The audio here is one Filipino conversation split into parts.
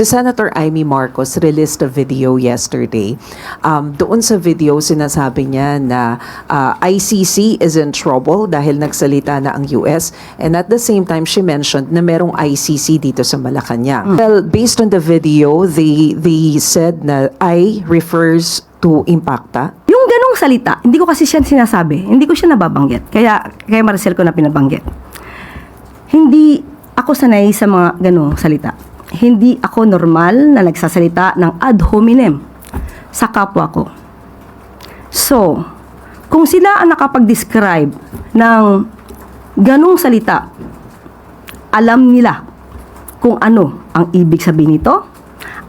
Senator Amy Marcos released a video yesterday. Doon sa video, sinasabi niya na ICC is in trouble dahil nagsalita na ang US, and at the same time, she mentioned na merong ICC dito sa Malacanang. Well, based on the video, they said na I refers to Impacta. Yung ganong salita, hindi ko kasi siya sinasabi, hindi ko siya nababanggit. Kaya Maricel ko na pinabanggit. Hindi ako sanay sa mga ganong salita. Hindi ako normal na nagsasalita ng ad hominem sa kapwa ko. So, kung sila ang nakapag-describe ng ganong salita, alam nila kung ano ang ibig sabihin nito,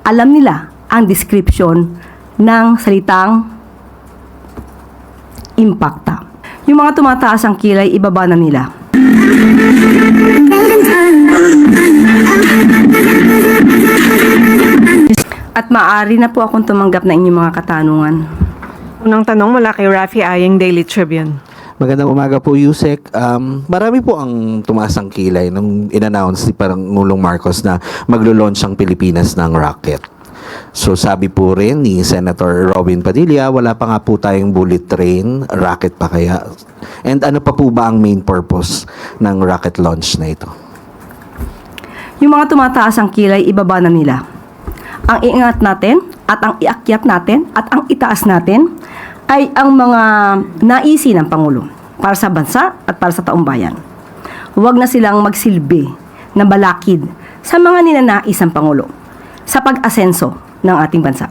alam nila ang description ng salitang impacta. Yung mga tumataas ang kilay, ibaba na nila. At maaari na po akong tumanggap na inyong mga katanungan. Unang tanong mula kay Rafi Ayeng, Daily Tribune. Magandang umaga po, Yusek. Marami po ang tumaas ang kilay nung in-announce ni Pangulong Marcos na maglo-launch ang Pilipinas ng rocket. So sabi po rin ni Senator Robin Padilla, wala pa nga po tayong bullet train, rocket pa kaya. And ano pa po ba ang main purpose ng rocket launch na ito? Yung mga tumataas ang kilay, ibaba na nila. Ang iingat natin at ang iakyat natin at ang itaas natin ay ang mga naisi ng Pangulo para sa bansa at para sa taong bayan. Huwag na silang magsilbi na balakid sa mga ninanais ng Pangulo sa pag-asenso ng ating bansa.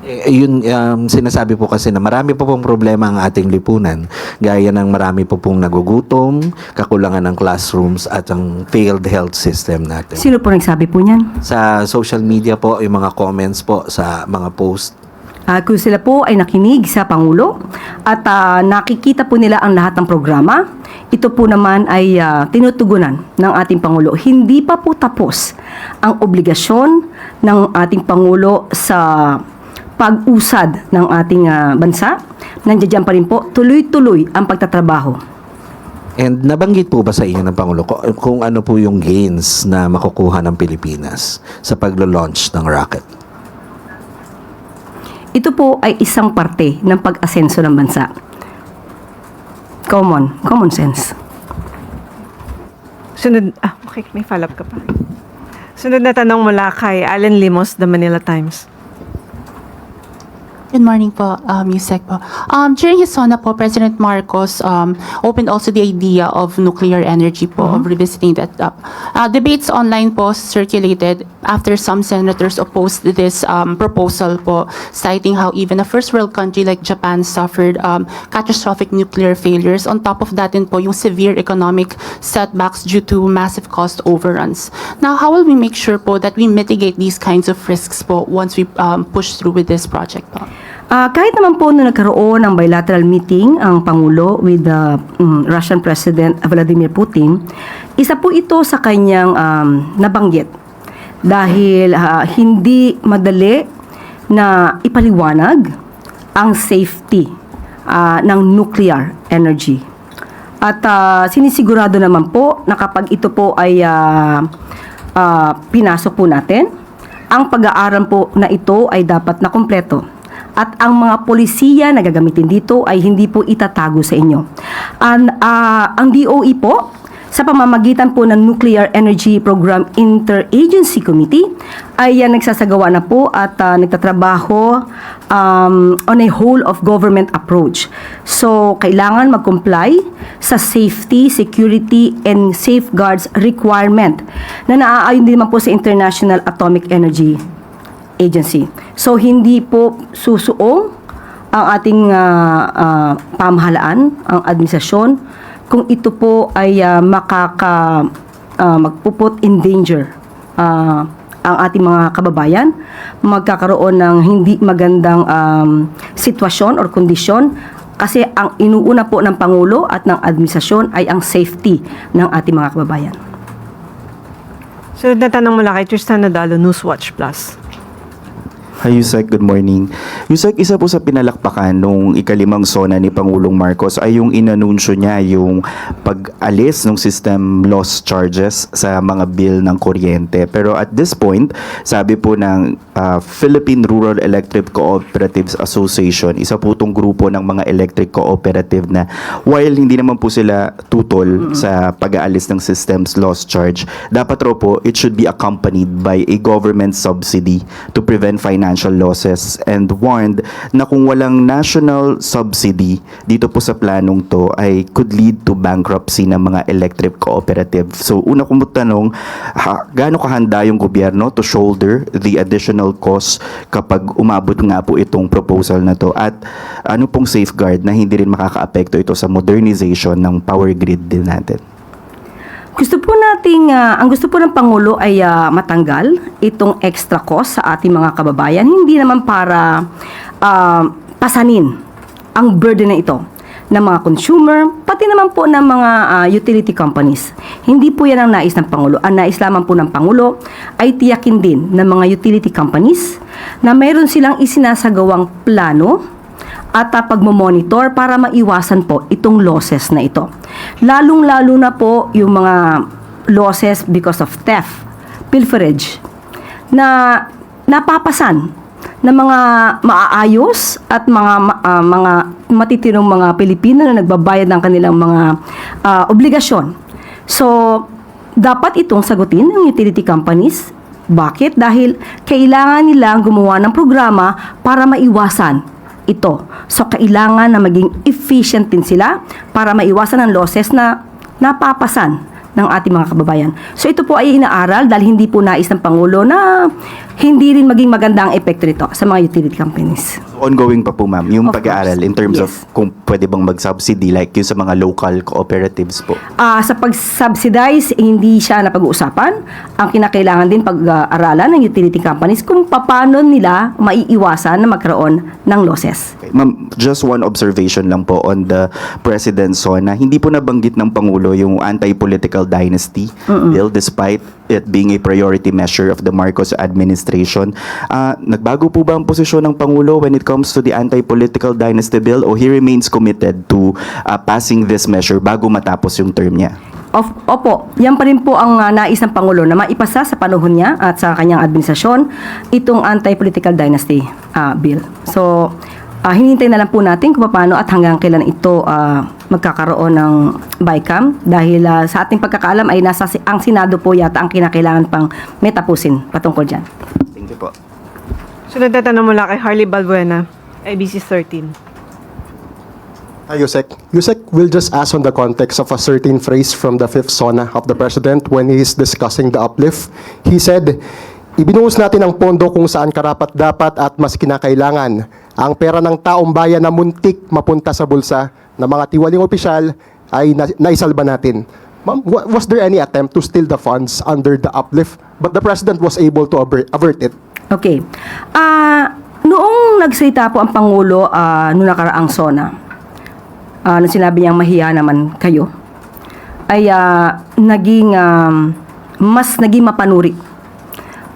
Yun, sinasabi po kasi na marami po pong problema ang ating lipunan. Gaya ng marami po pong nagugutom, kakulangan ng classrooms at ang failed health system natin. Sino po nagsabi po niyan? Sa social media po, yung mga comments po sa mga post. Kung sila po ay nakinig sa Pangulo at nakikita po nila ang lahat ng programa, ito po naman ay tinutugunan ng ating Pangulo. Hindi pa po tapos ang obligasyon ng ating Pangulo sa pag-usad ng ating bansa. Nandiyan pa rin po, tuloy-tuloy ang pagtatrabaho. And nabanggit po ba sa inyo ng Pangulo kung ano po yung gains na makukuha ng Pilipinas sa paglo-launch ng rocket? Ito po ay isang parte ng pag-asenso ng bansa. Common sense. Sunod, okay, may follow-up ka pa. Sunod na tanong mula kay Allen Limos, The Manila Times. Good morning po, Yusek po. During his SONA po, President Marcos opened also the idea of nuclear energy po, of revisiting that up. Debates online po circulated after some senators opposed this proposal po, citing how even a first world country like Japan suffered catastrophic nuclear failures. On top of that din po, yung severe economic setbacks due to massive cost overruns. Now, how will we make sure po that we mitigate these kinds of risks po once we push through with this project po? Kahit naman po na nagkaroon ng bilateral meeting ang Pangulo with the Russian President Vladimir Putin, isa po ito sa kanyang nabanggit dahil hindi madali na ipaliwanag ang safety ng nuclear energy. At sinisigurado naman po na kapag ito po ay pinasok po natin, ang pag-aaral po na ito ay dapat na kumpleto. At ang mga polisiya na gagamitin dito ay hindi po itatago sa inyo. Ang DOE po, sa pamamagitan po ng Nuclear Energy Program Interagency Committee, ay nagsasagawa na po at nagtatrabaho on a whole of government approach. So, kailangan mag-comply sa safety, security, and safeguards requirement na naaayon din naman po sa International Atomic Energy Agency. So, hindi po susuong ang ating pamahalaan, ang administrasyon, kung ito po ay magpuput in danger ang ating mga kababayan, magkakaroon ng hindi magandang sitwasyon or kondisyon, kasi ang inuuna po ng Pangulo at ng administrasyon ay ang safety ng ating mga kababayan. Sunod na tanong mula kay Tristan Nadalo, Newswatch Plus. Hi, Yusek. Good morning. Yusek, isa po sa pinalakpakan nung ikalimang SONA ni Pangulong Marcos ay yung inanunsyo niya yung pag-alis ng system loss charges sa mga bill ng kuryente. Pero at this point, sabi po ng Philippine Rural Electric Cooperatives Association, isa po itong grupo ng mga electric cooperative na while hindi naman po sila tutol sa pag-aalis ng systems loss charge, dapat raw po it should be accompanied by a government subsidy to prevent financial losses, and warned na kung walang national subsidy dito po sa planong to ay could lead to bankruptcy ng mga electric cooperative. So una kong tanong, gaano kahanda yung gobyerno to shoulder the additional cost kapag umabot nga po itong proposal na to, at ano pong safeguard na hindi rin makakaapekto ito sa modernization ng power grid din natin? Gusto po nating, ang gusto po ng Pangulo ay matanggal itong extra cost sa ating mga kababayan. Hindi naman para pasanin ang burden na ito ng mga consumer, pati naman po ng mga utility companies. Hindi po yan ang nais ng Pangulo. Ang nais lamang po ng Pangulo ay tiyakin din ng mga utility companies na mayroon silang isinasagawang plano at pagmamonitor para maiwasan po itong losses na ito. Lalong-lalo na po yung mga losses because of theft, pilferage, na napapasan ng mga maaayos at mga matitirong mga Pilipino na nagbabayad ng kanilang mga obligasyon. So, dapat itong sagutin ng utility companies. Bakit? Dahil kailangan nilang gumawa ng programa para maiwasan ito. So, kailangan na maging efficient din sila para maiwasan ang losses na napapasan ng ating mga kababayan. So, ito po ay inaaral dahil hindi po nais ng Pangulo na hindi rin maging maganda ang epekto nito sa mga utility companies. So, ongoing pa po, ma'am, yung Of pag-aaral course. in terms of Yes. kung pwede bang mag-subsidy like yung sa mga local cooperatives po. Sa pag-subsidize, hindi siya napag-uusapan. Ang kinakailangan din pag-aralan ng utility companies kung paano nila maiiwasan na magkaroon ng losses. Okay. Ma'am, just one observation lang po on the President's SONA. Hindi po nabanggit ng Pangulo yung anti-political dynasty bill despite it being a priority measure of the Marcos administration. Nagbago po ba ang posisyon ng Pangulo when it comes to the anti-political dynasty bill, o he remains committed to passing this measure bago matapos yung term niya? Opo, yan pa rin po ang nais ng Pangulo na maipasa sa panahon niya at sa kanyang administrasyon itong anti-political dynasty bill. So, hinihintay na lang po natin kung paano at hanggang kailan ito magkakaroon ng BICAM dahil sa ating pagkakaalam ay ang Senado po yata ang kinakailangan pang metapusin patungkol dyan. Thank you po. Sunod na tanong mula kay Harley Balbuena, ABC 13. Hi, Yusek. Yusek will just ask on the context of a certain phrase from the fifth SONA of the President when he is discussing the uplift. He said, ibinuhos natin ang pondo kung saan karapat-dapat at mas kinakailangan. Ang pera ng taong bayan na muntik mapunta sa bulsa ng mga tiwaling opisyal ay naisalba natin. Ma'am, was there any attempt to steal the funds under the uplift? But the President was able to avert it. Okay. Noong nagsalita po ang Pangulo noong nakaraang SONA, na sinabi niyang mahiya naman kayo, ay mas naging mapanuri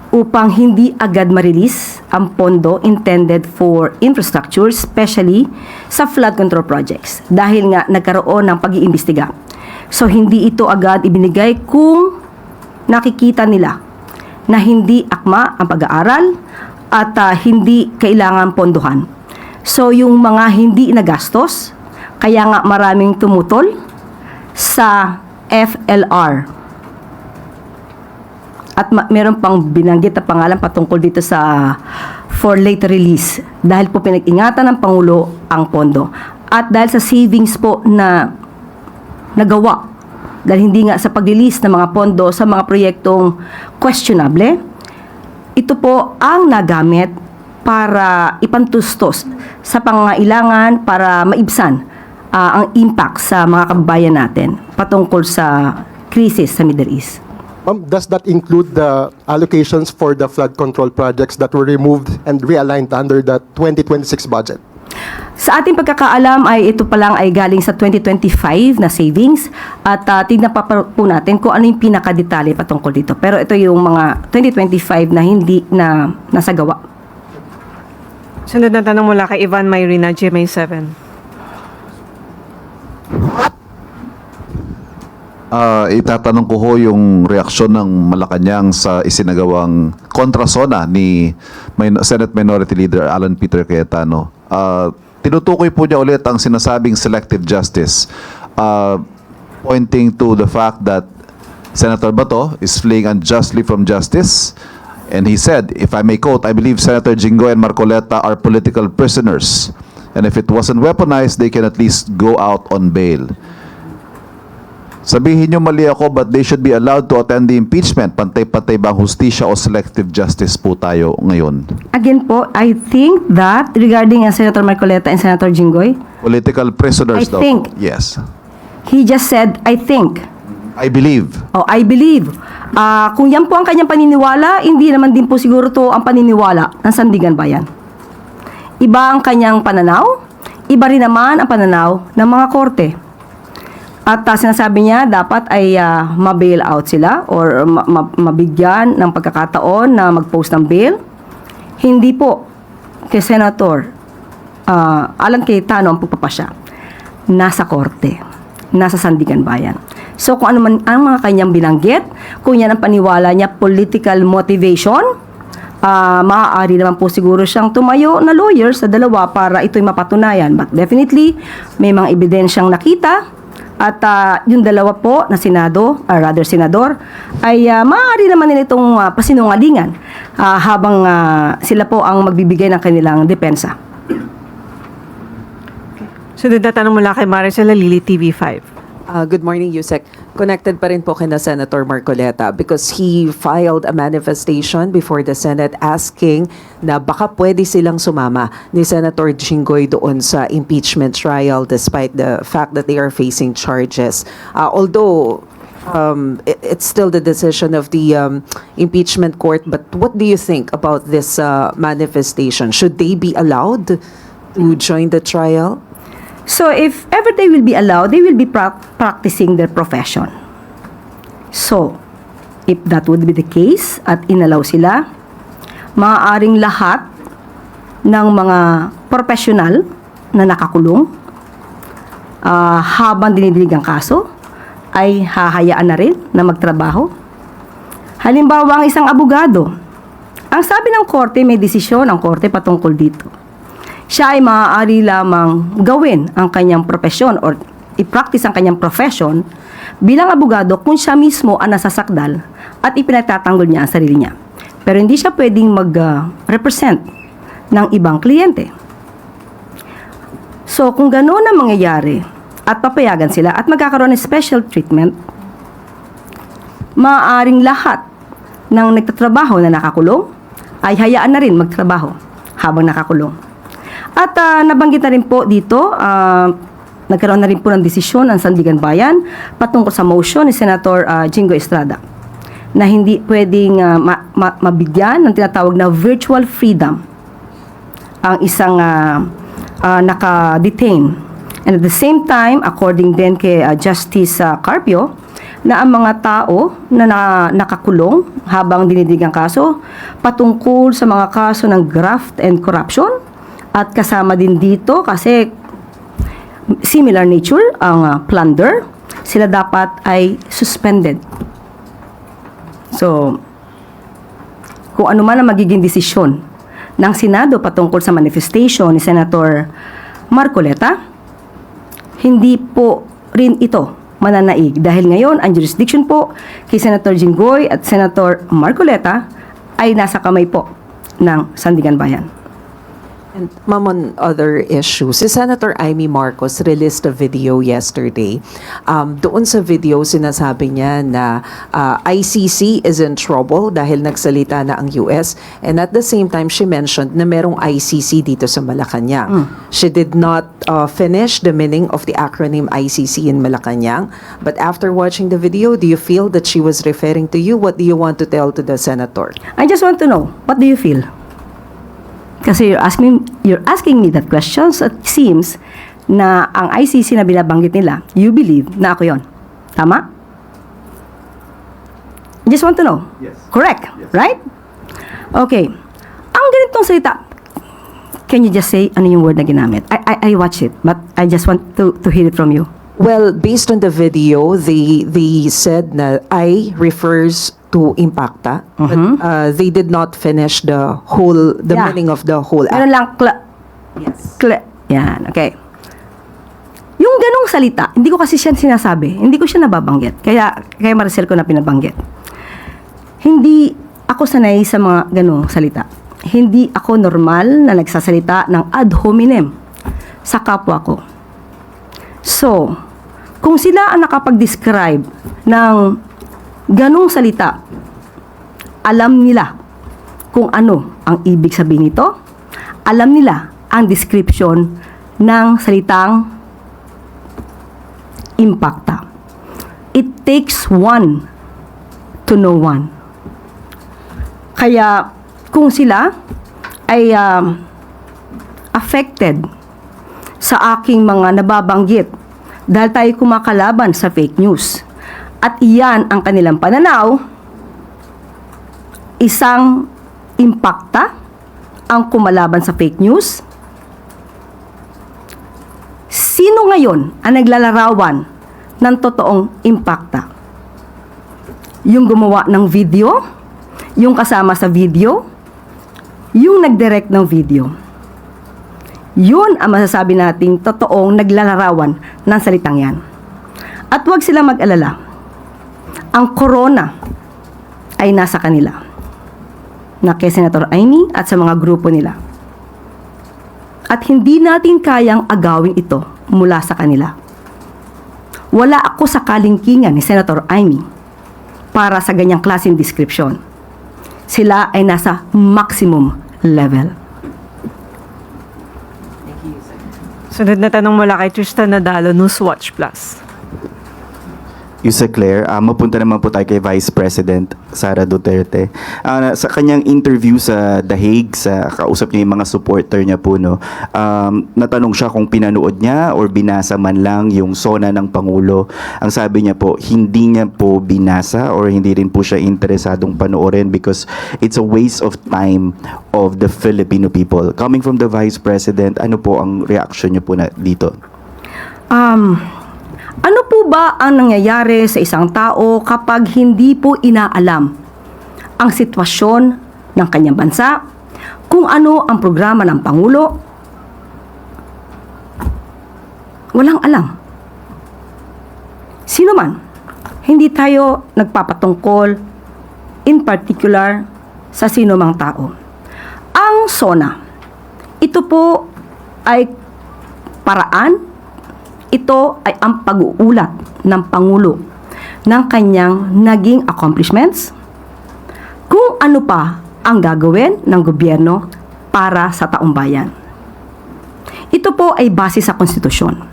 upang hindi agad ma-release ang pondo intended for infrastructure, especially sa flood control projects, dahil nga nagkaroon ng pag-iimbestiga. So, hindi ito agad ibinigay kung nakikita nila na hindi akma ang pag-aaral at hindi kailangan pondohan. So, yung mga hindi nagastos, kaya nga maraming tumutol sa FLR. At meron pang binanggit na pangalan patungkol dito sa for late release dahil po pinag-ingatan ng Pangulo ang pondo. At dahil sa savings po na nagawa, dahil hindi nga sa pag-release ng mga pondo sa mga proyektong questionable, ito po ang nagamit para ipantustos sa pangangailangan para maibsan ang impact sa mga kababayan natin patungkol sa krisis sa Middle East. Ma'am, does that include the allocations for the flood control projects that were removed and realigned under the 2026 budget? Sa ating pagkakaalam ay ito pa lang ay galing sa 2025 na savings at tignan pa po natin kung ano yung pinakadetalye patungkol dito. Pero ito yung mga 2025 na hindi na nasagawa. Sunod na tanong mula kay Ivan Mayrina, GMA7. Itatanong ko ho yung reaksyon ng Malacanang sa isinagawang kontrasona ni Senate Minority Leader Alan Peter Cayetano. Tinutukoy po niya ulit ang sinasabing selective justice, pointing to the fact that Senator Bato is fleeing unjustly from justice. And he said, if I may quote, "I believe Senator Jinggoy and Marcoleta are political prisoners. And if it wasn't weaponized, they can at least go out on bail." Sabihin niyo mali ako, but they should be allowed to attend the impeachment. Pantay-pantay ba ang hustisya o selective justice po tayo ngayon? Again po, I think that regarding Senator Marcoleta and Senator Jinggoy, Political prisoners I daw. think- Yes. he just said, I think. I believe. Oh, I believe. Kung yan po ang kanyang paniniwala, hindi naman din po siguro to ang paniniwala ng Sandigan Bayan. Iba ang kanyang pananaw, iba rin naman ang pananaw ng mga korte. At sinasabi niya dapat ay ma-bail out sila or mabigyan ng pagkakataon na mag-post ng bail. Hindi po kay Senator Alan Cayetano ang pagpapasya. Nasa korte, nasa Sandigan Bayan. So kung ano man ang mga kanyang binanggit, kung yan ang paniwala niya political motivation, maaari naman po siguro siyang tumayo na lawyer sa dalawa para ito'y mapatunayan. But definitely, may mga ebidensyang nakita at yung dalawa po na senador, ay maaari naman nila itong pasinungalingan habang sila po ang magbibigay ng kanilang depensa. Sunod na tanong mula kay Maricel Lili, TV5. Good morning, Yusek. Connected pa rin po kina Senator Marcoleta because he filed a manifestation before the Senate asking na baka pwede silang sumama ni Senator Jinggoy doon sa impeachment trial despite the fact that they are facing charges. Although it's still the decision of the impeachment court, but what do you think about this manifestation? Should they be allowed to join the trial? So if ever they will be allowed, they will be practicing their profession. So, if that would be the case at inalaw sila, maaaring lahat ng mga professional na nakakulong habang dinidinig ang kaso ay hahayaan na rin na magtrabaho. Halimbawa, ang isang abogado, ang sabi ng korte, may desisyon ang korte patungkol dito. Siya ay maaari lamang gawin ang kanyang profesyon or i-practice ang kanyang profession bilang abogado kung siya mismo ang nasasakdal at ipinagtatanggol niya ang sarili niya. Pero hindi siya pwedeng mag-represent ng ibang kliyente. So, kung gano'n ang mangyayari at papayagan sila at magkakaroon ng special treatment, maaaring lahat ng nagtatrabaho na nakakulong ay hayaan na rin magtrabaho habang nakakulong. At nabanggit na rin po dito, nagkaroon na rin po ng desisyon ang Sandigan Bayan patungkol sa motion ni Senator Jinggoy Estrada na hindi pwedeng mabigyan ng tinatawag na virtual freedom ang isang naka-detain. And at the same time, according din kay Justice Carpio, na ang mga tao na nakakulong habang dinidig ang kaso patungkol sa mga kaso ng graft and corruption at kasama din dito kasi similar nature ang plunder, sila dapat ay suspended. So, kung ano man ang magiging desisyon ng Senado patungkol sa manifestation ni Senator Marcoleta, hindi po rin ito mananaig dahil ngayon ang jurisdiction po kay Senator Jinggoy at Senator Marcoleta ay nasa kamay po ng Sandigan Bayan. And ma'am, on other issues, si Senator Amy Marcos released a video yesterday. Doon sa video, sinasabi niya na ICC is in trouble dahil nagsalita na ang US. And at the same time, she mentioned na merong ICC dito sa Malacanang. She did not finish the meaning of the acronym ICC in Malacanang. But after watching the video, do you feel that she was referring to you? What do you want to tell to the senator? I just want to know, what do you feel? Kasi you're asking me that question, so it seems na ang ICC na binabanggit nila, you believe na ako yon. Tama? I just want to know. Yes. Correct? Yes. Right? Okay. Ang ganitong salita, Can you just say ano yung word na ginamit? I watch it, but I just want to hear it from you. Well, based on the video, they said na I refers to Impacta, but they did not finish the Yeah. meaning of the whole Meron lang, Yes. yan, okay. Yung ganong salita, hindi ko kasi siya sinasabi, hindi ko siya nababanggit. Kaya Maricel ko na pinabanggit. Hindi ako sanay sa mga ganong salita. Hindi ako normal na nagsasalita ng ad hominem sa kapwa ko. So, kung sila ang nakapag-describe ng ganong salita, alam nila kung ano ang ibig sabihin nito, alam nila ang description ng salitang Impacta. It takes one to know one. Kaya, kung sila ay affected sa aking mga nababanggit dahil tayo kumakalaban sa fake news at iyan ang kanilang pananaw, isang Impacta ang kumalaban sa fake news. Sino ngayon ang naglalarawan ng totoong Impacta? Yung gumawa ng video, yung kasama sa video, yung nag-direct ng video. Yun ang masasabi nating totoong naglalarawan ng salitang yan. At huwag sila mag-alala. Ang corona ay nasa kanila. Na kay Senator Amy at sa mga grupo nila. At hindi natin kayang agawin ito mula sa kanila. Wala ako sa kalingkingan ni Senator Amy para sa ganyang klaseng description. Sila ay nasa maximum level. Sunod na tanong mula kay Tristan Nadalo, Newswatch Plus. Yusek Claire, mapunta naman po tayo kay Vice President Sara Duterte. Sa kanyang interview sa The Hague, kausap niya yung mga supporter niya po, no, natanong siya kung pinanood niya or binasa man lang yung SONA ng Pangulo. Ang sabi niya po, hindi niya po binasa or hindi rin po siya interesadong panoorin because it's a waste of time of the Filipino people. Coming from the Vice President, ano po ang reaction niyo po na dito? Ano po ba ang nangyayari sa isang tao kapag hindi po inaalam ang sitwasyon ng kanyang bansa, kung ano ang programa ng Pangulo? Walang alam. Sino man, hindi tayo nagpapatungkol in particular sa sino mang tao. Ang SONA, ito po ay paraan. Ito ay ang pag-uulat ng Pangulo ng kanyang naging accomplishments, kung ano pa ang gagawin ng gobyerno para sa taong bayan. Ito po ay base sa konstitusyon.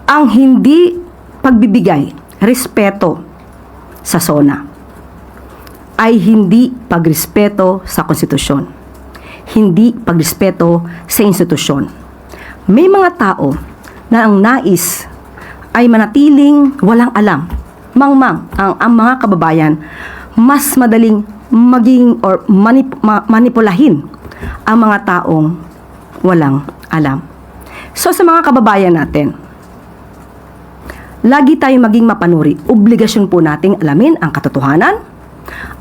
Ang hindi pagbibigay respeto sa SONA ay hindi pagrespeto sa konstitusyon, hindi pagrespeto sa institusyon. May mga tao na ang nais ay manatiling walang alam. Mangmang ang mga kababayan mas madaling maging or manipulahin ang mga taong walang alam. So sa mga kababayan natin, lagi tayong maging mapanuri. Obligasyon po nating alamin ang katotohanan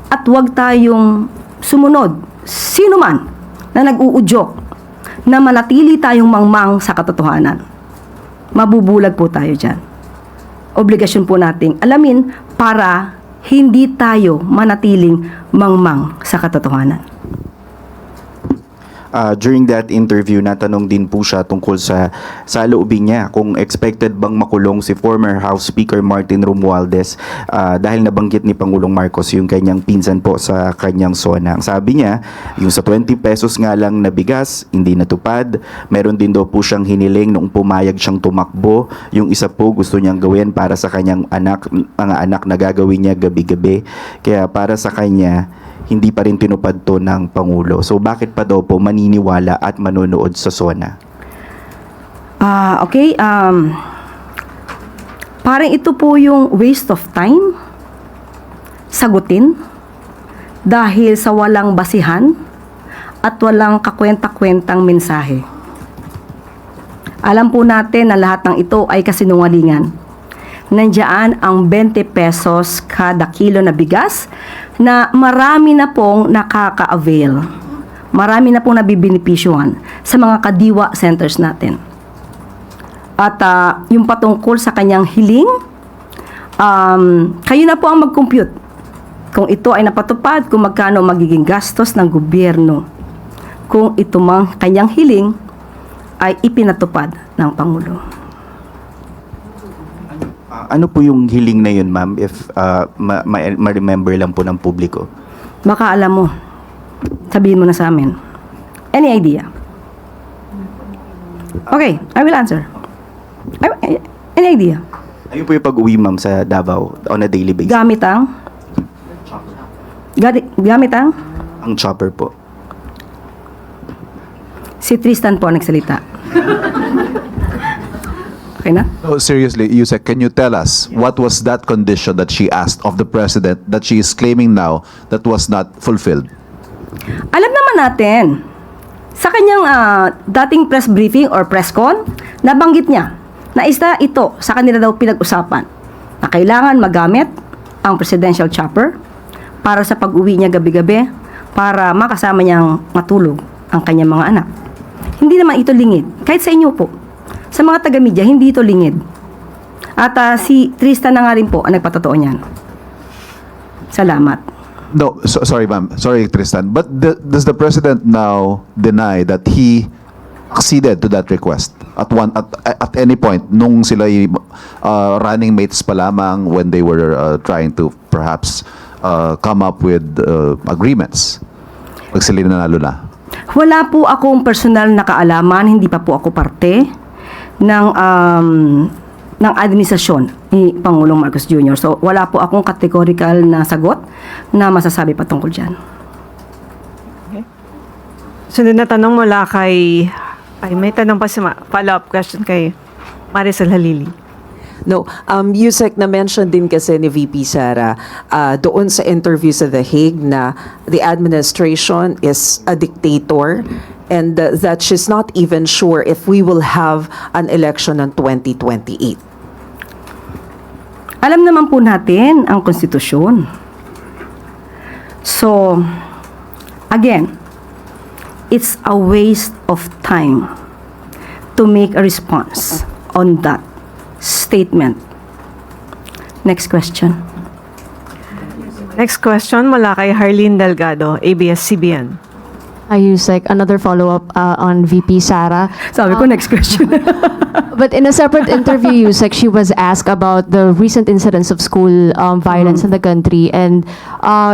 at huwag tayong sumunod sino man na nag-uudyok na manatili tayong mangmang sa katotohanan. Mabubulag po tayo dyan. Obligasyon po nating alamin para hindi tayo manatiling mangmang sa katotohanan. During that interview, natanong din po siya tungkol sa loobin niya kung expected bang makulong si former House Speaker Martin Romualdez dahil nabanggit ni Pangulong Marcos yung kanyang pinsan po sa kanyang SONA. Ang sabi niya, yung sa 20 pesos nga lang na bigas, hindi natupad. Meron din daw po siyang hiniling noong pumayag siyang tumakbo. Yung isa po gusto niyang gawin para sa kanyang mga anak na gagawin niya gabi-gabi. Kaya para sa kanya, hindi pa rin tinupad to ng Pangulo. So bakit pa daw po maniniwala at manonood sa SONA? Okay, parang ito po yung waste of time sagutin dahil sa walang basihan at walang kakwenta-kwentang mensahe. Alam po natin na lahat ng ito ay kasinungalingan. Nandiyan ang 20 pesos kada kilo na bigas na marami na pong nakaka-avail. Marami na pong nabibinipisyuhan sa mga kadiwa centers natin. At yung patungkol sa kanyang hiling, kayo na po ang mag-compute kung ito ay napatupad, kung magkano magiging gastos ng gobyerno kung ito mang kanyang hiling ay ipinatupad ng Pangulo. Ano po yung hiling na yun, ma'am, if ma-remember lang po ng publiko? Baka alam mo, sabihin mo na sa amin. Any idea? Okay, I will answer. Any idea? Ayun po yung pag-uwi, ma'am, sa Davao on a daily basis. Gamit ang? Gamit ang? Ang chopper po. Si Tristan po ang nagsalita. Okay na? No, seriously, Yusek, can you tell us what was that condition that she asked of the president that she is claiming now that was not fulfilled? Alam naman natin, sa kanyang dating press briefing or press con, nabanggit niya na isa ito sa kanila daw pinag-usapan na kailangan magamit ang presidential chopper para sa pag-uwi niya gabi-gabi para makasama niyang matulog ang kanyang mga anak. Hindi naman ito lingid. Kahit sa inyo po, sa mga taga-media, hindi ito lingid. At si Tristan na nga rin po ang nagpatotoo niyan. Salamat. No, sorry, ma'am. Sorry, Tristan. But does the president now deny that he acceded to that request at any point nung sila running mates pa lamang when they were trying to perhaps come up with agreements? Pag sila nanalo na. Wala po akong personal na kaalaman, hindi pa po ako parte ng administrasyon ni Pangulong Marcos Jr. So, wala po akong categorical na sagot na masasabi patungkol dyan. Sunod na tanong mula kay... Ay, may tanong pa si follow-up question kay Maricel Halili. No, Yusek, na-mention din kasi ni VP Sara doon sa interview sa The Hague na the administration is a dictator and that she's not even sure if we will have an election on 2028. Alam naman po natin ang konstitusyon. So, again, it's a waste of time to make a response on that statement. Next question. Next question mula kay Harleen Delgado, ABS-CBN. Hi, Yusek. Another follow-up on VP Sara. Sabi ko, next question. But in a separate interview, Yusek, she was asked about the recent incidents of school violence in the country, and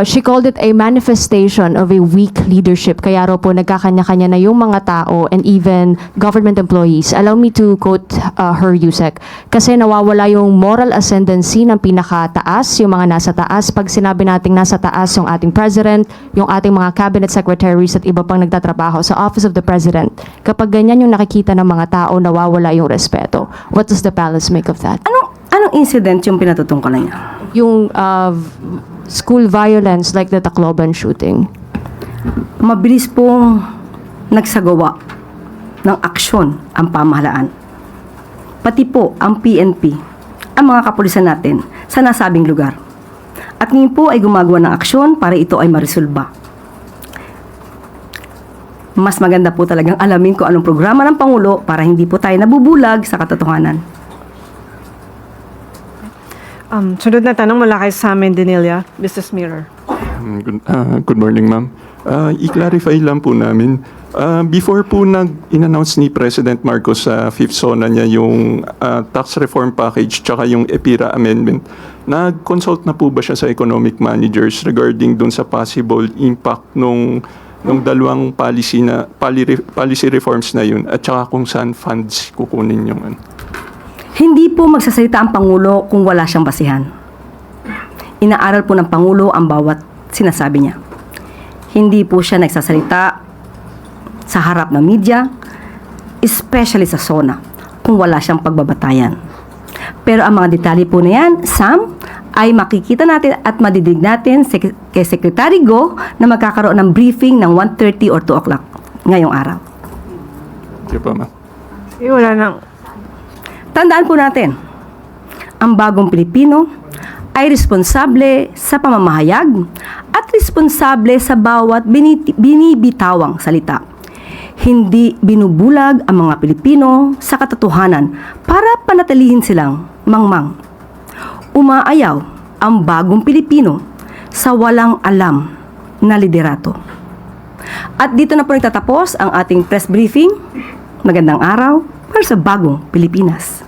she called it a manifestation of a weak leadership. Kaya raw po nagkakanya-kanya na yung mga tao and even government employees. Allow me to quote her, Yusek. Kasi nawawala yung moral ascendancy ng pinakataas, yung mga nasa taas. Pag sinabi nating nasa taas yung ating president, yung ating mga cabinet secretaries at iba pang nagtatrabaho sa Office of the President, kapag ganyan yung nakikita ng mga tao, nawawala yung respeto. What does the palace make of that? Anong incident yung pinatutungkulan niya? Yung school violence like the Tacloban shooting. Mabilis pong nagsagawa ng aksyon ang pamahalaan. Pati po ang PNP, ang mga kapulisan natin sa nasabing lugar. At ngayon po ay gumagawa ng aksyon para ito ay marisolba. Mas maganda po talagang alamin kung anong programa ng Pangulo para hindi po tayo nabubulag sa katotohanan. Sunod na tanong mula kay Sam Mendinilla, Business Mirror. Good morning, ma'am. I-clarify lang po namin. Before po in-announce ni President Marcos sa fifth SONA niya yung tax reform package tsaka yung EPIRA amendment, nag-consult na po ba siya sa economic managers regarding dun sa possible impact nung dalawang policy reforms na yun at saka kung saan funds kukunin yung Hindi po magsasalita ang Pangulo kung wala siyang basihan. Inaaral po ng Pangulo ang bawat sinasabi niya. Hindi po siya nagsasalita sa harap ng media, especially sa SONA, kung wala siyang pagbabatayan. Pero ang mga detalye po na yan, Sam, ay makikita natin at madidig natin kay Secretary Go na magkakaroon ng briefing ng 1:30 or 2 o'clock ngayong araw. Thank you po, ma'am. Wala nang... Tandaan po natin, ang bagong Pilipino ay responsable sa pamamahayag at responsable sa bawat binibitawang salita. Hindi binubulag ang mga Pilipino sa katotohanan para panatilihin silang mangmang. Umaayaw ang bagong Pilipino sa walang alam na liderato. At dito na po nagtatapos ang ating press briefing. Magandang araw para sa bagong Pilipinas.